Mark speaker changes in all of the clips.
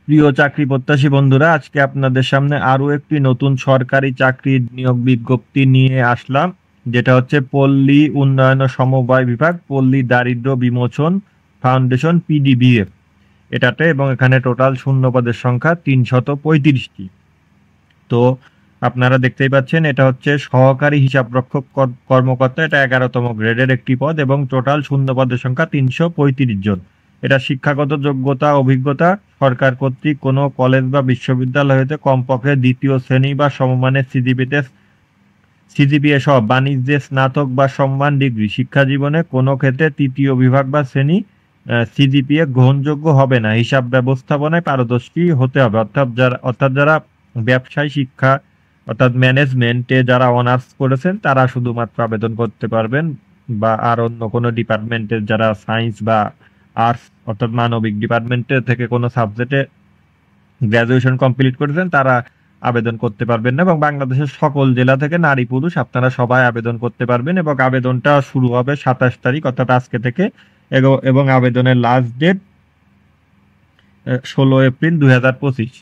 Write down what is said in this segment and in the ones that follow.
Speaker 1: প্রিয় চাকরি প্রত্যাশী বন্ধুরা, আজকে আপনাদের সামনে আরো একটি নতুন সরকারি চাকরির নিয়োগ বিজ্ঞপ্তি নিয়ে আসলাম, যেটা হচ্ছে পল্লী উন্নয়ন ও সমবায় বিভাগ, পল্লী দারিদ্র্য বিমোচন ফাউন্ডেশন, পিডিবিএফ এটাতে। এবং এখানে টোটাল শূন্য পদের সংখ্যা ৩35টি। তো আপনারা দেখতেই পাচ্ছেন, এটা হচ্ছে সহকারী হিসাবরক্ষক কর্মকর্তা। এটা 11তম গ্রেডের একটি পদ এবং টোটাল শূন্য পদের সংখ্যা ৩35 জন। এটা শিক্ষাগত যোগ্যতা অভিজ্ঞতা সরকার কর্তৃক কোনো কলেজ বা বিশ্ববিদ্যালয় হতে কমপক্ষে দ্বিতীয় শ্রেণী বা সমমানের সিজিপিএ সহ বাণিজ্যে স্নাতক বা সম্মান ডিগ্রি, শিক্ষা জীবনে কোনো ক্ষেত্রে তৃতীয় বিভাগ বা শ্রেণী সিজিপিএ গ্রহণযোগ্য হবে না। হিসাব ব্যবস্থাপনায় পারদর্শী হতে হবে, অর্থাৎ যারা ব্যবসায় শিক্ষা অর্থাৎ ম্যানেজমেন্টে যারা অনার্স করেছেন তারা শুধুমাত্র আবেদন করতে পারবেন, বা আর অন্য কোনো ডিপার্টমেন্টের যারা সায়েন্স বা আর্টস অর্থাৎ মানবিক ডিপার্টমেন্টের থেকে কোনো সাবজেক্টে গ্রাজুয়েশন কমপ্লিট করেছেন তারা আবেদন করতে পারবেন না। এবং বাংলাদেশের সকল জেলা থেকে নারী পুরুষ আপনারা সবাই আবেদন করতে পারবেন, এবং আবেদনটা শুরু হবে 27 তারিখ অর্থাৎ আজকে থেকে। এবং আবেদনের লাস্ট ডেট 16 এপ্রিল 2025।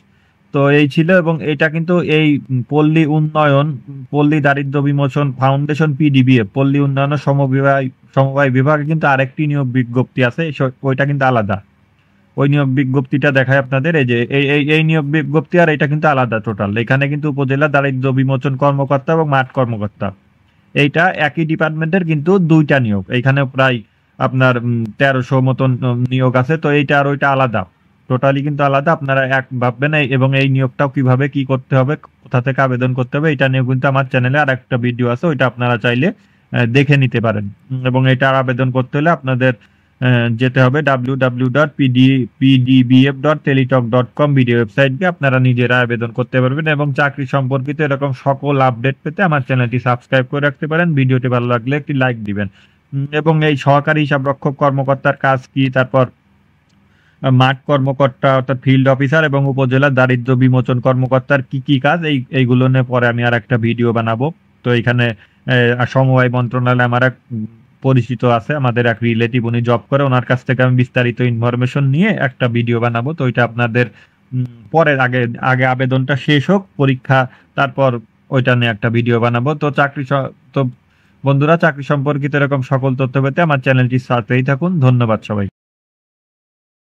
Speaker 1: তো এই ছিল। এবং এটা কিন্তু এই পল্লী দারিদ্র বিমোচন ফাউন্ডেশন, পিডিবিএ পল্লী উন্নয়ন ও সমবায় বিভাগে কিন্তু আরেকটি নিয়োগ বিজ্ঞপ্তি আছে, ওইটা কিন্তু আলাদা। ওই নিয়োগ বিজ্ঞপ্তিটা দেখায় আপনাদের, এই যে এই নিয়োগ বিজ্ঞপ্তি, আর এটা কিন্তু আলাদা টোটাল। এখানে কিন্তু উপজেলা দারিদ্র বিমোচন কর্মকর্তা এবং মাঠ কর্মকর্তা, এইটা একই ডিপার্টমেন্টের কিন্তু দুইটা নিয়োগ। এইখানে প্রায় আপনার 1300 মতন নিয়োগ আছে। তো এইটা আর ওইটা আলাদা, টোটালি কিন্তু আলাদা। আপনারা এক ভাববেন এবং এই নিয়োগটাও কিভাবে কি করতে হবে, কোথা থেকে আবেদন করতে হবে, এটা নিয়ে কিন্তু আমার চ্যানেলে আর একটা ভিডিও আছে, ওইটা আপনারা চাইলে দেখে নিতে পারেন। এবং এটা আবেদন করতে হলে আপনাদের যেতে হবে www.pdbf.teletalk.com ভিডিও ওয়েবসাইটকে। আপনারা নিজেরা আবেদন করতে পারবেন এবং চাকরি সম্পর্কিত এরকম সকল আপডেট পেতে আমার চ্যানেলটি সাবস্ক্রাইব করে রাখতে পারেন। ভিডিওটি ভালো লাগলে একটি লাইক দিবেন। এবং এই সহকারী হিসাবরক্ষক কর্মকর্তার কাজ কি, তারপর মাঠ কর্মকর্তা অর্থাৎ ফিল্ড অফিসার এবং উপজেলা দারিদ্র বিমোচন কর্মকর্তার কি কি কাজ, এইগুলো নিয়ে পরে আমি আর একটা ভিডিও বানাবো। তো এখানে সমবায় মন্ত্রণালয়ে আমার এক পরিচিত আছে, আমাদের এক রিলেটিভ, উনি জব করে, ওনার কাছ থেকে আমি বিস্তারিত ইনফরমেশন নিয়ে একটা ভিডিও বানাবো। তো ওইটা আপনাদের পরে আগে আগে আবেদনটা শেষ হোক, পরীক্ষা, তারপর ওইটা নিয়ে একটা ভিডিও বানাবো। তো বন্ধুরা, চাকরি সম্পর্কিত এরকম সকল তথ্য পেতে আমার চ্যানেলটি সাথেই থাকুন। ধন্যবাদ সবাই।